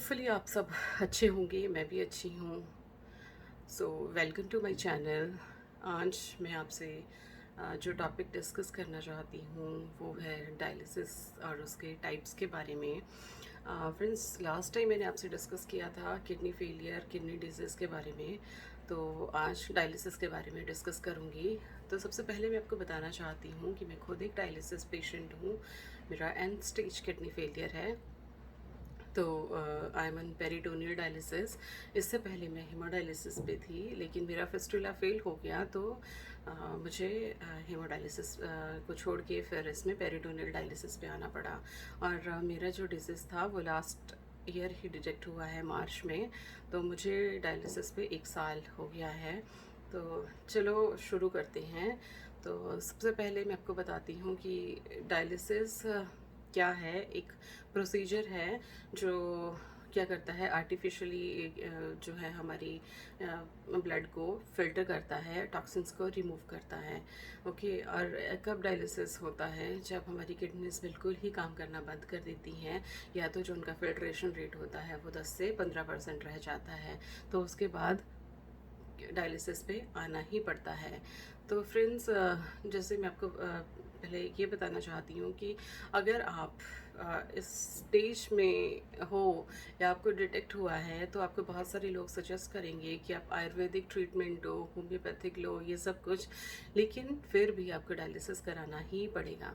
Hopefully आप सब अच्छे होंगे, मैं भी अच्छी हूँ। So welcome to my channel. आज मैं आपसे जो टॉपिक डिस्कस करना चाहती हूँ वो है डायलिसिस और उसके टाइप्स के बारे में। फ्रेंड्स, लास्ट टाइम मैंने आपसे डिस्कस किया था किडनी फेलियर, किडनी डिजीज़ के बारे में। तो आज डायलिसिस के बारे में डिस्कस करूँगी। तो सबसे पहले मैं आपको बताना चाहती हूँ कि मैं खुद एक डायलिसिस पेशेंट हूँ। मेरा एंड स्टेज किडनी फेलियर है। तो I am on peritoneal dialysis. इससे पहले मैं हेमोडायलिसिस पे थी, लेकिन मेरा फिस्टुला फेल हो गया, तो मुझे हेमोडायलिसिस को छोड़ के फिर इसमें पेरिटोनियल डायलिसिस पे आना पड़ा। और मेरा जो डिजीज़ था वो लास्ट ईयर ही डिटेक्ट हुआ है, मार्च में। तो मुझे डायलिसिस पे 1 साल हो गया है। तो चलो शुरू करते हैं। तो सबसे पहले मैं आपको बताती हूँ कि डायलिसिस क्या है। एक प्रोसीजर है जो क्या करता है, आर्टिफिशियली जो है हमारी ब्लड को फिल्टर करता है, टॉक्सिन्स को रिमूव करता है। ओके। और कब डायलिसिस होता है? जब हमारी किडनीज बिल्कुल ही काम करना बंद कर देती हैं, या तो जो उनका फिल्ट्रेशन रेट होता है वो 10 से 15% रह जाता है, तो उसके बाद डायलिसिस पे आना ही पड़ता है। तो फ्रेंड्स, जैसे मैं आपको पहले ये बताना चाहती हूँ कि अगर आप इस स्टेज में हो या आपको डिटेक्ट हुआ है, तो आपको बहुत सारे लोग सजेस्ट करेंगे कि आप आयुर्वेदिक ट्रीटमेंट लो, होम्योपैथिक लो, ये सब कुछ। लेकिन फिर भी आपको डायलिसिस कराना ही पड़ेगा।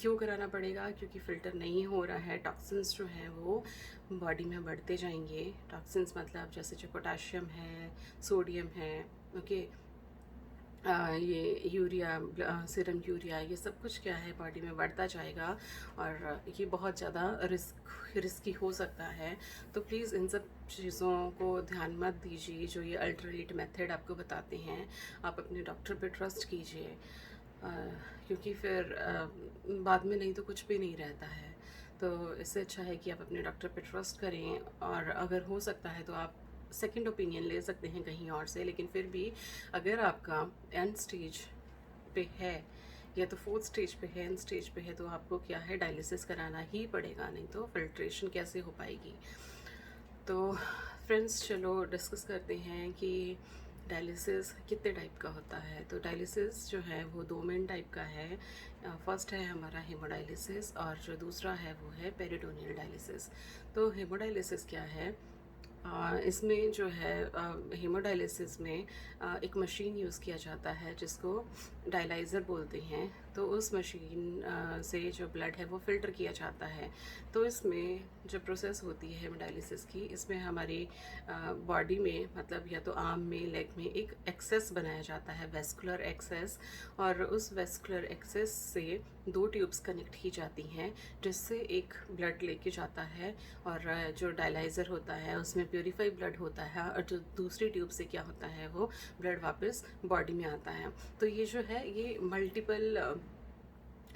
क्यों कराना पड़ेगा? क्योंकि फ़िल्टर नहीं हो रहा है, टॉक्सिन्स जो हैं वो बॉडी में बढ़ते जाएंगे। टॉक्सिन्स मतलब जैसे जो पोटाशियम है, सोडियम है, ओके, ये यूरिया, सीरम यूरिया, ये सब कुछ क्या है बॉडी में बढ़ता जाएगा, और ये बहुत ज़्यादा रिस्की हो सकता है। तो प्लीज़ इन सब चीज़ों को ध्यान मत दीजिए। जो ये अल्टरनेट मेथड आपको बताते हैं, आप अपने डॉक्टर पे ट्रस्ट कीजिए। अ, क्योंकि फिर बाद में नहीं तो कुछ भी नहीं रहता है। तो इससे अच्छा है कि आप अपने डॉक्टर पे ट्रस्ट करें, और अगर हो सकता है तो आप सेकंड ओपिनियन ले सकते हैं कहीं और से। लेकिन फिर भी अगर आपका एंड स्टेज पे है, या तो फोर्थ स्टेज पे है, एंड स्टेज पे है, तो आपको क्या है, डायलिसिस कराना ही पड़ेगा, नहीं तो फिल्ट्रेशन कैसे हो पाएगी। तो फ्रेंड्स, चलो डिस्कस करते हैं कि डायलिसिस कितने टाइप का होता है। तो डायलिसिस जो है वो दो मेन टाइप का है। फर्स्ट है हमारा हेमोडायलिसिस, और जो दूसरा है वो है पेरिटोनियल डायलिसिस। तो हेमोडायलिसिस क्या है? इसमें जो है हेमोडायलिसिस में एक मशीन यूज़ किया जाता है जिसको डायलाइज़र बोलते हैं। तो उस मशीन से जो ब्लड है वो फ़िल्टर किया जाता है। तो इसमें जो प्रोसेस होती है हेमोडायलिसिस की, इसमें हमारी बॉडी में, मतलब या तो आर्म में, लेग में एक एक्सेस बनाया जाता है, वेस्कुलर एक्सेस। और उस वेस्कुलर एक्सेस से दो ट्यूब्स कनेक्ट की जाती हैं, जिससे एक ब्लड लेके जाता है, और जो डायलाइज़र होता है उसमें प्योरीफाई ब्लड होता है, और जो दूसरी ट्यूब से क्या होता है, वो ब्लड वापस बॉडी में आता है। तो ये जो है ये मल्टीपल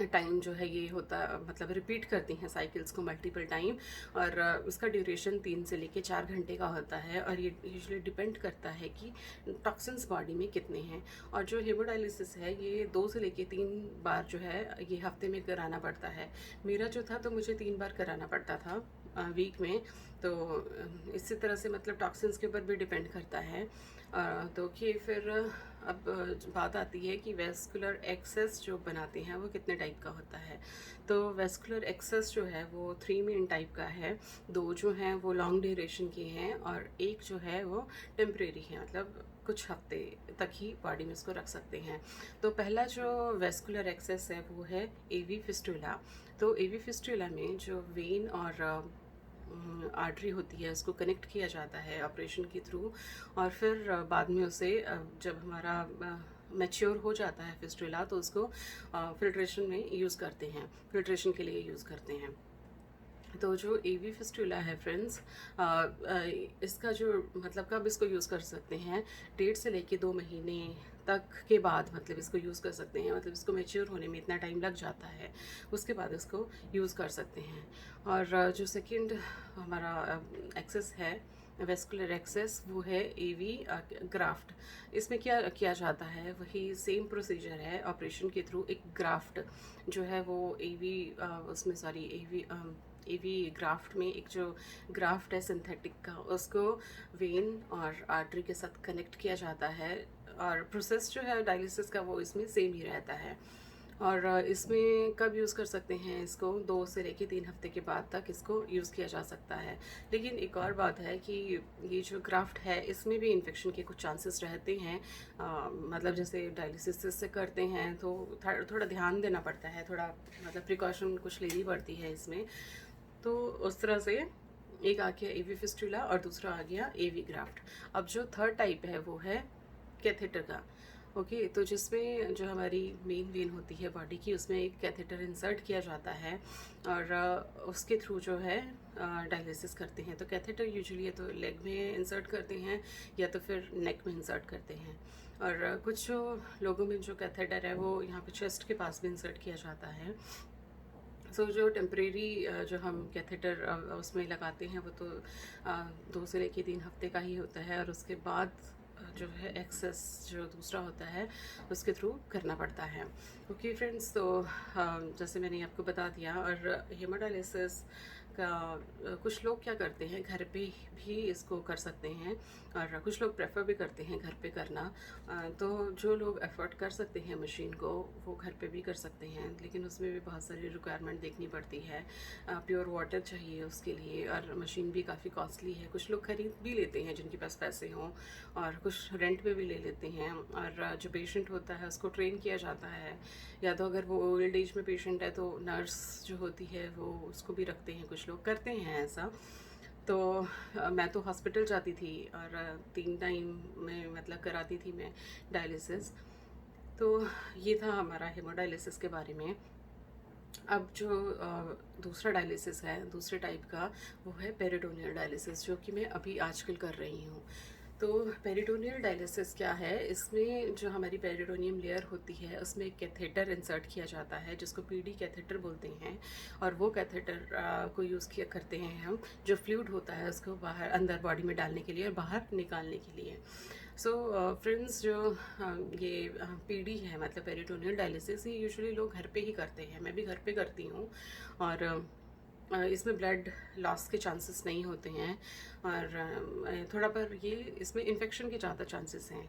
टाइम जो है ये होता, मतलब रिपीट करती हैं साइकिल्स को मल्टीपल टाइम। और उसका ड्यूरेशन 3 से लेके 4 घंटे का होता है, और ये यूजुअली डिपेंड करता है कि टॉक्सिन्स बॉडी में कितने हैं। और जो हेमोडायलिसिस है ये 2 से लेके 3 बार जो है ये हफ्ते में कराना पड़ता है। मेरा जो था तो मुझे 3 बार कराना पड़ता था वीक में। तो इसी तरह से मतलब टॉक्सिन्स के ऊपर भी डिपेंड करता है। तो कि फिर अब बात आती है कि वेस्कुलर एक्सेस जो बनाते हैं वो कितने टाइप का होता है। तो वेस्कुलर एक्सेस जो है वो 3 मेन टाइप का है। 2 जो हैं वो लॉन्ग ड्यूरेशन की हैं, और एक जो है वो टेम्परेरी है, मतलब कुछ हफ्ते तक ही बॉडी में इसको रख सकते हैं। तो पहला जो वेस्कुलर एक्सेस है वो है एवी फिस्टुला। तो एवी फिस्टुला में जो वेन और आर्टरी होती है उसको कनेक्ट किया जाता है ऑपरेशन के थ्रू। और फिर बाद में उसे जब हमारा मैच्योर हो जाता है फिस्टुला, तो उसको फिल्ट्रेशन में यूज़ करते हैं, फिल्ट्रेशन के लिए यूज़ करते हैं। तो जो एवी फिस्टुला है फ्रेंड्स, इसका जो मतलब कब इसको यूज़ कर सकते हैं, 1.5 से लेके 2 महीने तक के बाद, मतलब इसको यूज़ कर सकते हैं। मतलब इसको मैच्योर होने में इतना टाइम लग जाता है, उसके बाद इसको यूज़ कर सकते हैं। और जो सेकंड हमारा एक्सेस है वेस्कुलर एक्सेस, वो है एवी ग्राफ्ट। इसमें क्या किया जाता है, वही सेम प्रोसीजर है, ऑपरेशन के थ्रू एक ग्राफ्ट जो है वो एवी उसमें सॉरी एवी ग्राफ्ट में एक जो ग्राफ्ट है सिंथेटिक का, उसको वेन और आर्टरी के साथ कनेक्ट किया जाता है। और प्रोसेस जो है डायलिसिस का वो इसमें सेम ही रहता है। और इसमें कब यूज़ कर सकते हैं इसको, 2 से लेके 3 हफ्ते के बाद तक इसको यूज़ किया जा सकता है। लेकिन एक और बात है कि ये जो ग्राफ्ट है इसमें भी इन्फेक्शन के कुछ चांसेस रहते हैं। मतलब जैसे डायलिसिस से करते हैं तो थोड़ा ध्यान देना पड़ता है, थोड़ा मतलब प्रिकॉशन कुछ लेनी पड़ती है इसमें। तो उस तरह से एक आ गया एवी फिस्टुला और दूसरा आ गया एवी ग्राफ्ट। अब जो थर्ड टाइप है वो है कैथेटर का। ओके, तो जिसमें जो हमारी मेन वेन होती है बॉडी की, उसमें एक कैथेटर इंसर्ट किया जाता है और उसके थ्रू जो है डायलिसिस करते हैं। तो कैथेटर यूजुअली या तो लेग में इंसर्ट करते हैं या तो फिर नेक में इंसर्ट करते हैं। और कुछ जो लोगों में जो कैथेटर है वो यहाँ पे चेस्ट के पास भी इंसर्ट किया जाता है। सो जो टेम्परेरी जो हम कैथेटर उसमें लगाते हैं वो तो 2 से लेके 3 हफ्ते का ही होता है, और उसके बाद जो है एक्सेस जो दूसरा होता है उसके थ्रू करना पड़ता है। ओके फ्रेंड्स, तो जैसे मैंने आपको बता दिया। और हेमोडायलिसिस का कुछ लोग क्या करते हैं, घर पे भी इसको कर सकते हैं और कुछ लोग प्रेफर भी करते हैं घर पे करना। तो जो लोग अफोर्ड कर सकते हैं मशीन को वो घर पे भी कर सकते हैं, लेकिन उसमें भी बहुत सारी रिक्वायरमेंट देखनी पड़ती है। प्योर वाटर चाहिए उसके लिए, और मशीन भी काफ़ी कॉस्टली है। कुछ लोग खरीद भी लेते हैं जिनके पास पैसे हों, और कुछ रेंट पे भी ले लेते हैं। और जो पेशेंट होता है उसको ट्रेन किया जाता है, या तो अगर वो ओल्ड एज में पेशेंट है तो नर्स जो होती है वो उसको भी रखते हैं, कुछ लोग करते हैं ऐसा। तो मैं तो हॉस्पिटल जाती थी और 3 टाइम में मतलब कराती थी मैं डायलिसिस। तो ये था हमारा हेमोडायलिसिस के बारे में। अब जो दूसरा डायलिसिस है दूसरे टाइप का, वो है पेरिटोनियल डायलिसिस, जो कि मैं अभी आजकल कर रही हूँ। तो पेरिटोनियल डायलिसिस क्या है, इसमें जो हमारी पेरिटोनियम लेयर होती है उसमें एक कैथेटर इंसर्ट किया जाता है जिसको पीडी कैथेटर बोलते हैं। और वो कैथेटर को यूज़ किया करते हैं हम, जो फ्लूइड होता है उसको बाहर अंदर बॉडी में डालने के लिए और बाहर निकालने के लिए। सो फ्रेंड्स, जो ये पीडी है मतलब पेरिटोनियल डायलिसिस, ये यूजुअली लोग घर पे ही करते हैं, मैं भी घर पे करती हूँ। और इसमें ब्लड लॉस के चांसेस नहीं होते हैं, और थोड़ा पर ये इसमें इन्फेक्शन के ज़्यादा चांसेस हैं।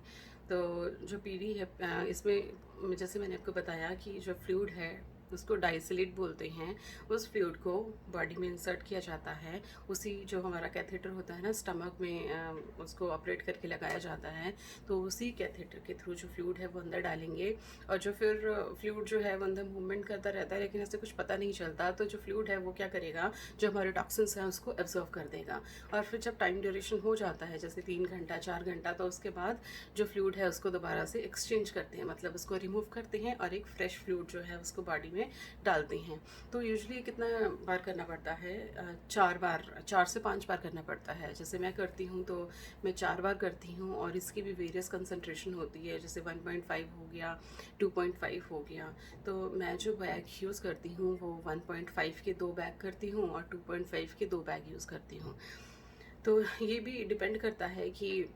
तो जो पीडी है इसमें जैसे मैंने आपको बताया कि जो फ्लूइड है उसको डाइसिलेट बोलते हैं। उस फ्लूइड को बॉडी में इंसर्ट किया जाता है, उसी जो हमारा कैथेटर होता है ना स्टमक में, उसको ऑपरेट करके लगाया जाता है। तो उसी कैथेटर के थ्रू जो फ्लूइड है वो अंदर डालेंगे, और जो फिर फ्लूइड जो है वो अंदर मूवमेंट करता रहता है, लेकिन ऐसे कुछ पता नहीं चलता। तो जो फ्लूइड है वो क्या करेगा, जो हमारे टॉक्सिन्स हैं उसको एब्जॉर्व कर देगा। और फिर जब टाइम ड्यूरेशन हो जाता है जैसे 3 घंटा 4 घंटा, तो उसके बाद जो फ्लूइड है उसको दोबारा से एक्सचेंज करते हैं, मतलब उसको रिमूव करते हैं और एक फ्रेश फ्लूइड जो है उसको बॉडी में डालते हैं। तो यूजुअली कितना बार करना पड़ता है, 4 बार, 4 से 5 बार करना पड़ता है। जैसे मैं करती हूँ तो मैं 4 बार करती हूँ, और इसकी भी वेरियस कंसंट्रेशन होती है, जैसे 1.5 हो गया, 2.5 हो गया। तो मैं जो बैग यूज़ करती हूँ वो 1.5 के 2 बैग करती हूँ और 2.5 के 2 बैग यूज़ करती हूँ। तो ये भी डिपेंड करता है कि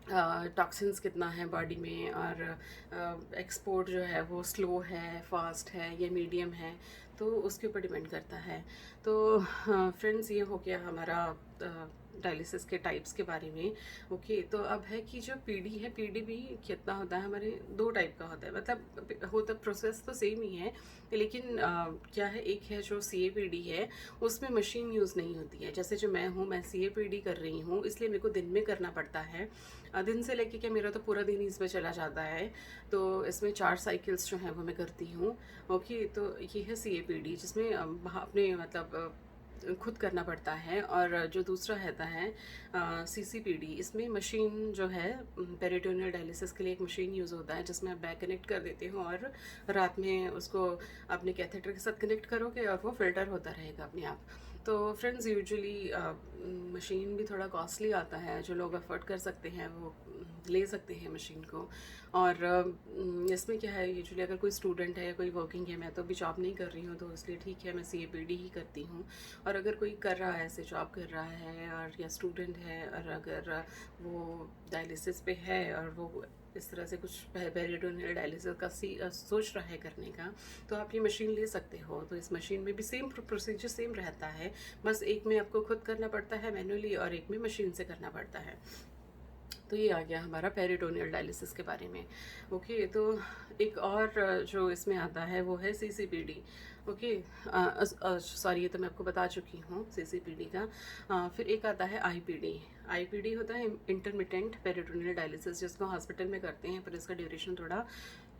टॉक्सिन्स कितना है बॉडी में, और एक्सपोर्ट जो है वो स्लो है, फास्ट है या मीडियम है, तो उसके ऊपर डिपेंड करता है। तो फ्रेंड्स, ये हो गया हमारा डायलिसिस के टाइप्स के बारे में। ओके, तो अब है कि जो पीडी है, पीडी भी कितना होता है, हमारे 2 टाइप का होता है, मतलब होता प्रोसेस तो सेम ही है, लेकिन क्या है, एक है जो CAPD है, उसमें मशीन यूज़ नहीं होती है। जैसे जो मैं CAPD कर रही हूँ, इसलिए मेरे को दिन में करना पड़ता है। दिन से लेके क्या, मेरा तो पूरा दिन इसमें चला जाता है। तो इसमें 4 साइकिल्स जो हैं वो मैं करती हूँ। ओके, तो ये है CAPD, जिसमें अपने मतलब खुद करना पड़ता है। और जो दूसरा रहता है CCPD, इसमें मशीन जो है, पेरिटोनियल डायलिसिस के लिए एक मशीन यूज़ होता है जिसमें आप बैग कनेक्ट कर देते हो और रात में उसको अपने कैथेटर के साथ कनेक्ट करोगे और वो फिल्टर होता रहेगा अपने आप। तो फ्रेंड्स यूजुअली मशीन भी थोड़ा कॉस्टली आता है, जो लोग अफोर्ड कर सकते हैं वो ले सकते हैं मशीन को। और इसमें क्या है, यूजुअली अगर कोई स्टूडेंट है या कोई वर्किंग है, मैं तो अभी जॉब नहीं कर रही हूँ तो इसलिए ठीक है, मैं CAPD ही करती हूँ। और अगर कोई कर रहा है, ऐसे जॉब कर रहा है और या स्टूडेंट है, और अगर वो डायलिसिस पे है और वो इस तरह से कुछ पेरिटोनियल डायलिसिस का सोच रहा है करने का, तो आप ये मशीन ले सकते हो। तो इस मशीन में भी सेम प्रोसीजर सेम रहता है, बस एक में आपको खुद करना पड़ता है मैनुअली और एक में मशीन से करना पड़ता है। तो ये आ गया हमारा पेरिटोनियल डायलिसिस के बारे में। ओके, तो एक और जो इसमें आता है वो है CCPD। ओके, सॉरी, ये तो मैं आपको बता चुकी हूँ CCPD का। फिर एक आता है IPD होता है इंटरमिटेंट पेरिटोनियल डायलिसिस, जिसको हॉस्पिटल में करते हैं, पर इसका ड्यूरेशन थोड़ा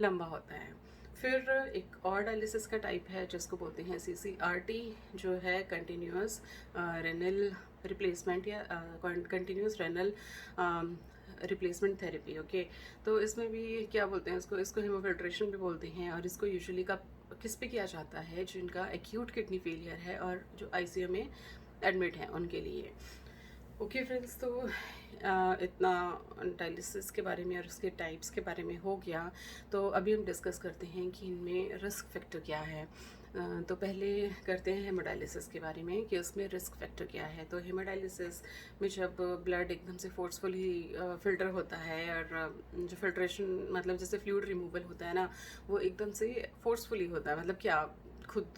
लंबा होता है। फिर एक और डायलिसिस का टाइप है जिसको बोलते हैं CCRT, जो है कंटिन्यूस रेनल रिप्लेसमेंट या continuous renal replacement therapy. Okay, तो इसमें भी क्या बोलते हैं, इसको हेमोफिल्ट्रेशन भी बोलते हैं। और इसको यूजुअली का किस पे किया जाता है, जिनका एक्यूट किडनी फेलियर है और जो ICU में एडमिट है उनके लिए। ओके फ्रेंड्स, तो इतना डायलिसिस के बारे में और उसके टाइप्स के बारे में हो गया। तो अभी हम डिस्कस करते हैं कि इनमें रिस्क फैक्टर क्या है। तो पहले करते हैं हेमोडायलिसिस के बारे में कि उसमें रिस्क फैक्टर क्या है। तो हेमोडायलिसिस में जब ब्लड एकदम से फोर्सफुली फ़िल्टर होता है, और जो फिल्ट्रेशन मतलब जैसे फ्लूइड रिमूवल होता है ना, वो एकदम से फोर्सफुली होता है। मतलब क्या, खुद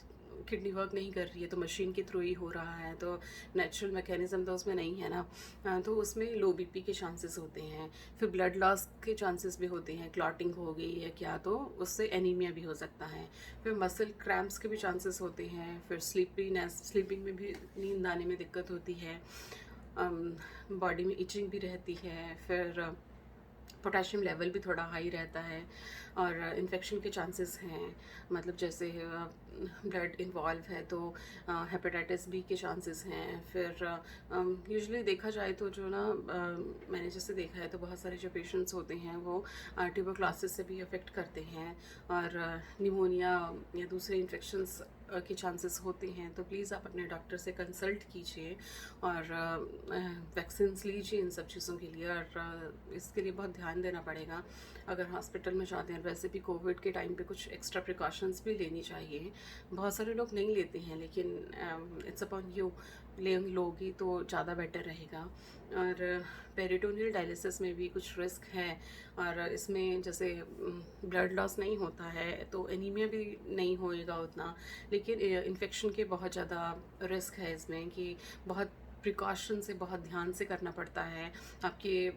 किडनी वर्क नहीं कर रही है तो मशीन के थ्रू ही हो रहा है, तो नेचुरल मैकेनिज़्म तो उसमें नहीं है ना। तो उसमें लो BP के चांसेस होते हैं। फिर ब्लड लॉस के चांसेस भी होते हैं, क्लॉटिंग हो गई है क्या, तो उससे एनीमिया भी हो सकता है। फिर मसल क्रैम्प्स के भी चांसेस होते हैं। फिर स्लीपिंग में भी नींद आने में दिक्कत होती है। बॉडी में इचिंग भी रहती है। फिर पोटेशियम लेवल भी थोड़ा हाई रहता है। और इन्फेक्शन के चांसेस हैं, मतलब जैसे ब्लड इन्वॉल्व है तो हेपेटाइटिस B के चांसेस हैं। फिर यूजुअली देखा जाए तो जो ना मैंने जैसे देखा है तो बहुत सारे जो पेशेंट्स होते हैं वो ट्यूबरक्लोसिस से भी अफेक्ट करते हैं, और निमोनिया या दूसरे इन्फेक्शंस के चांसेस होते हैं। तो प्लीज़ आप अपने डॉक्टर से कंसल्ट कीजिए और वैक्सीन्स लीजिए इन सब चीज़ों के लिए। और इसके लिए बहुत ध्यान देना पड़ेगा अगर हॉस्पिटल में जाते हैं। वैसे भी कोविड के टाइम पे कुछ एक्स्ट्रा प्रिकॉशंस भी लेनी चाहिए। बहुत सारे लोग नहीं लेते हैं, लेकिन इट्स अपॉन यू, लोगी तो ज़्यादा बेटर रहेगा। और पेरिटोनियल डायलिसिस में भी कुछ रिस्क है, और इसमें जैसे ब्लड लॉस नहीं होता है तो एनीमिया भी नहीं होएगा उतना, लेकिन इन्फेक्शन के बहुत ज़्यादा रिस्क है इसमें, कि बहुत प्रिकॉशन से, बहुत ध्यान से करना पड़ता है। आपके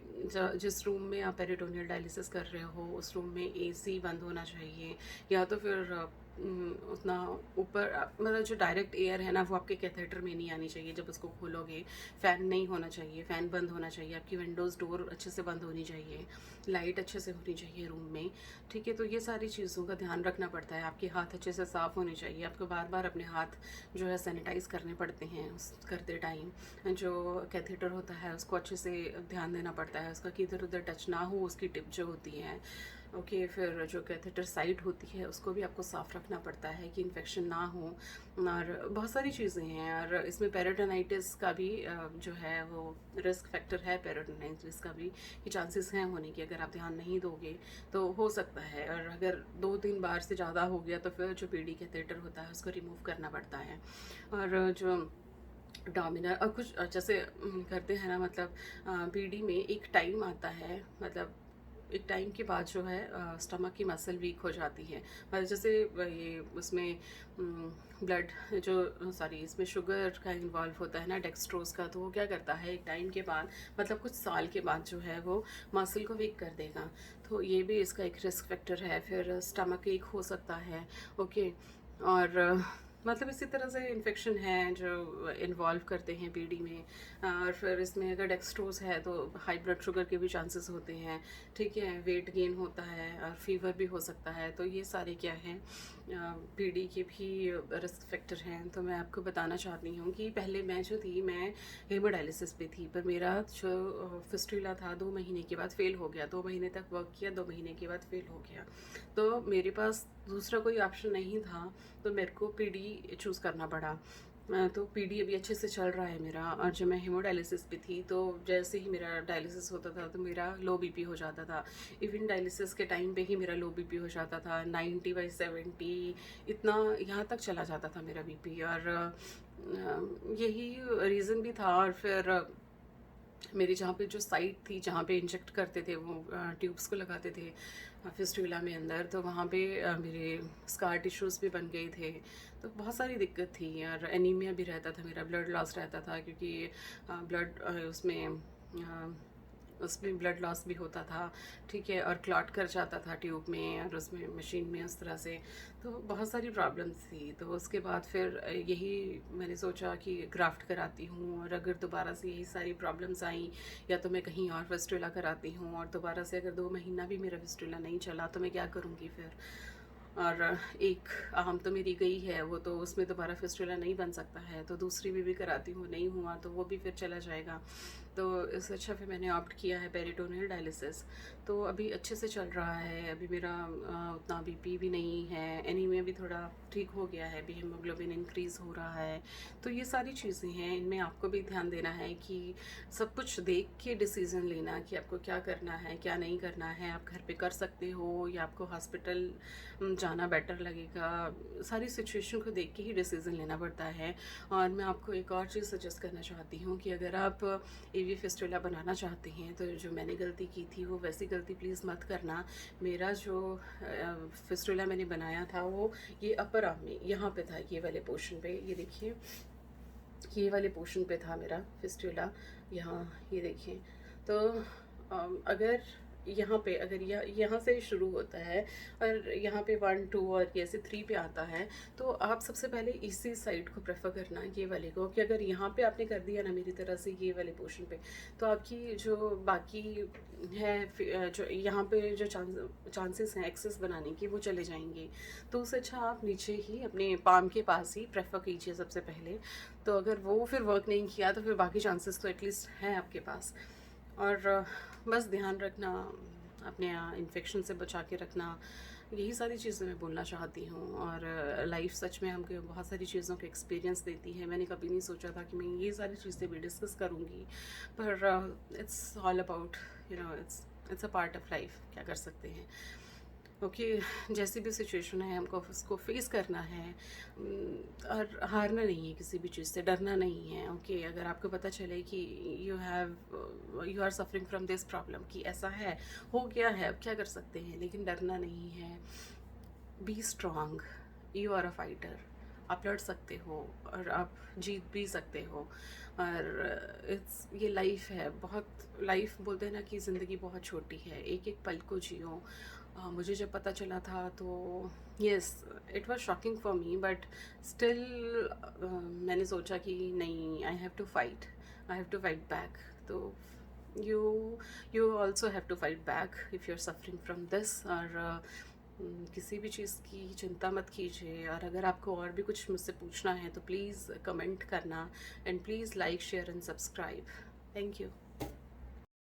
जिस रूम में आप पेरिटोनियल डायलिसिस कर रहे हो उस रूम में AC बंद होना चाहिए, या तो फिर उतना ऊपर मतलब जो डायरेक्ट एयर है ना वो आपके कैथेटर में नहीं आनी चाहिए। जब उसको खोलोगे फ़ैन नहीं होना चाहिए, फ़ैन बंद होना चाहिए, आपकी विंडोज़ डोर अच्छे से बंद होनी चाहिए, लाइट अच्छे से होनी चाहिए रूम में। ठीक है, तो ये सारी चीज़ों का ध्यान रखना पड़ता है। आपके हाथ अच्छे से साफ़ होने चाहिए, आपको बार बार अपने हाथ जो है सैनिटाइज़ करने पड़ते हैं उस करते टाइम। जो कैथेटर होता है उसको अच्छे से ध्यान देना पड़ता है, उसका कि इधर उधर टच ना हो, उसकी टिप जो होती है। ओके, फिर जो कैथेटर साइड होती है उसको भी आपको साफ़ रखना पड़ता है कि इन्फेक्शन ना हो। और बहुत सारी चीज़ें हैं, और इसमें पेरिटोनाइटिस का भी जो है वो रिस्क फैक्टर है। पेरिटोनाइटिस का भी कि चांसेस हैं होने की, अगर आप ध्यान नहीं दोगे तो हो सकता है। और अगर 2-3 बार से ज़्यादा हो गया तो फिर जो PD कैथेटर होता है उसको रिमूव करना पड़ता है। और जो डोमिनर और कुछ जैसे करते हैं ना, मतलब PD में एक टाइम आता है, मतलब एक टाइम के बाद जो है स्टमक की मसल वीक हो जाती है। मतलब जैसे ये उसमें ब्लड जो सॉरी इसमें शुगर का इन्वॉल्व होता है ना, डेक्सट्रोज का, तो वो क्या करता है एक टाइम के बाद, मतलब कुछ साल के बाद जो है वो मसल को वीक कर देगा। तो ये भी इसका एक रिस्क फैक्टर है। फिर स्टमक एक हो सकता है। ओके, और मतलब इसी तरह से इन्फेक्शन है जो इन्वॉल्व करते हैं PD में। और फिर इसमें अगर डेक्सट्रोज है तो हाई ब्लड शुगर के भी चांसेस होते हैं। ठीक है, वेट गेन होता है और फीवर भी हो सकता है। तो ये सारे क्या हैं, PD के भी रिस्क फैक्टर हैं। तो मैं आपको बताना चाहती हूँ कि पहले मैं जो थी, मैं हेमोडायलिसिस पे थी, पर मेरा जो फिस्टुला था 2 महीने के बाद फेल हो गया। 2 महीने तक वर्क किया, 2 महीने के बाद फेल हो गया। तो मेरे पास दूसरा कोई ऑप्शन नहीं था, तो मेरे को PD चूज़ करना पड़ा। तो पीडी अभी अच्छे से चल रहा है मेरा। और जब मैं हेमोडायलिसिस पे थी तो जैसे ही मेरा डायलिसिस होता था तो मेरा लो बीपी हो जाता था। इवन डायलिसिस के टाइम पे ही मेरा लो बीपी हो जाता था, 90/70 इतना यहाँ तक चला जाता था मेरा बीपी। और यही रीज़न भी था। और फिर मेरी जहाँ पे जो साइट थी जहाँ पे इंजेक्ट करते थे वो ट्यूब्स को लगाते थे फिस्टुला में अंदर, तो वहाँ पे मेरे स्कार टिश्यूज़ भी बन गए थे। तो बहुत सारी दिक्कत थी। और एनीमिया भी रहता था, मेरा ब्लड लॉस रहता था क्योंकि ब्लड उसमें ब्लड लॉस भी होता था, ठीक है। और क्लॉट कर जाता था ट्यूब में और उसमें मशीन में उस तरह से। तो बहुत सारी प्रॉब्लम्स थी। तो उसके बाद फिर यही मैंने सोचा कि ग्राफ्ट कराती हूँ। और अगर दोबारा से यही सारी प्रॉब्लम्स आई या तो मैं कहीं और फिस्टुला कराती हूँ, और दोबारा से अगर 2 महीना भी मेरा फिस्टुला नहीं चला तो मैं क्या करूँगी फिर। और एक आम तो मेरी गई है, वो तो उसमें दोबारा फिस्टुला नहीं बन सकता है। तो दूसरी भी कराती हूँ, नहीं हुआ तो वो भी फिर चला जाएगा। तो इससे अच्छा फिर मैंने ऑप्ट किया है पेरिटोनियल डायलिसिस। तो अभी अच्छे से चल रहा है। अभी मेरा उतना बीपी भी नहीं है, एनीमिया भी थोड़ा ठीक हो गया है, अभी हीमोग्लोबिन इंक्रीज़ हो रहा है। तो ये सारी चीज़ें हैं, इनमें आपको भी ध्यान देना है कि सब कुछ देख के डिसीज़न लेना कि आपको क्या करना है क्या नहीं करना है। आप घर पे कर सकते हो या आपको हॉस्पिटल जाना बेटर लगेगा। सारी सिचुएशन को देख के ही डिसीज़न लेना पड़ता है। और मैं आपको एक और चीज़ सजेस्ट करना चाहती हूँ कि अगर आप एवी फिस्टुला बनाना चाहते हैं तो जो मैंने गलती की थी वो वैसी गलती प्लीज़ मत करना। मेरा जो फिस्टुला मैंने बनाया था वो ये अपर आर्म में यहाँ पे था, ये वाले पोर्शन पे, ये देखिए ये वाले पोर्शन पे था मेरा फिस्टुला, यहाँ ये देखिए। तो अगर यहाँ पे अगर यहाँ से शुरू होता है और यहाँ पे 1 2 और ऐसे 3 पे आता है, तो आप सबसे पहले इसी साइड को प्रेफर करना, ये वाले को। कि अगर यहाँ पे आपने कर दिया ना मेरी तरह से ये वाले पोर्शन पे, तो आपकी जो बाकी है जो यहाँ पे जो चांसेस हैं एक्सेस बनाने की वो चले जाएंगे। तो उससे अच्छा आप नीचे ही अपने पाम के पास ही प्रेफर कीजिए सबसे पहले। तो अगर वो फिर वर्क नहीं किया तो फिर बाकी चांसेस तो एटलीस्ट हैं आपके पास। और बस ध्यान रखना, अपने इन्फेक्शन से बचा के रखना, यही सारी चीज़ें मैं बोलना चाहती हूँ। और लाइफ सच में हमको बहुत सारी चीज़ों के एक्सपीरियंस देती है। मैंने कभी नहीं सोचा था कि मैं ये सारी चीज़ें भी डिस्कस करूँगी, पर it's all about it's a part of life, क्या कर सकते हैं। ओके, जैसी भी सिचुएशन है हमको उसको फेस करना है। और हारना नहीं है, किसी भी चीज़ से डरना नहीं है। ओके, अगर आपको पता चले कि you are suffering from this problem, कि ऐसा है, हो गया है, अब क्या कर सकते हैं, लेकिन डरना नहीं है। Be strong, you are a fighter. आप लड़ सकते हो और आप जीत भी सकते हो। और इट्स ये लाइफ है, बहुत लाइफ बोलते हैं ना कि ज़िंदगी बहुत छोटी है, एक एक पल को जियो। मुझे जब पता चला था तो yes, it was shocking for me, but still मैंने सोचा कि नहीं, I have to fight back. तो you you also have to fight back if you are suffering from this. और किसी भी चीज़ की चिंता मत कीजिए। और अगर आपको और भी कुछ मुझसे पूछना है तो प्लीज़ कमेंट करना, and please like share and subscribe. Thank you.